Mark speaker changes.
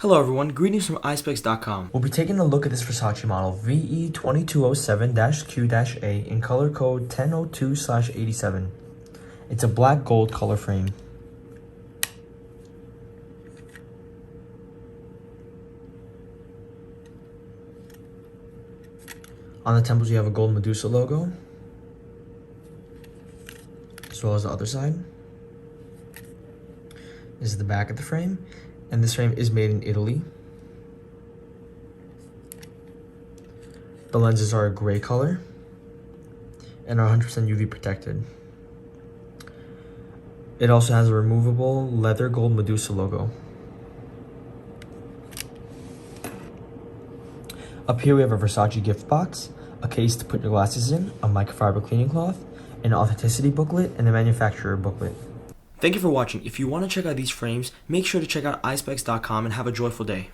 Speaker 1: Hello everyone, greetings from Eyespecs.com.
Speaker 2: We'll be taking a look at this Versace model VE2207-Q-A in color code 1002/87. It's a black gold color frame. On the temples you have a gold Medusa logo, as well as the other side. This is the back of the frame, and this frame is made in Italy. The lenses are a gray color and are 100% UV protected. It also has a removable leather gold Medusa logo. Up here we have a Versace gift box, a case to put your glasses in, a microfiber cleaning cloth, an authenticity booklet, and a manufacturer booklet.
Speaker 1: Thank you for watching. If you want to check out these frames, make sure to check out Eyespecs.com and have a joyful day.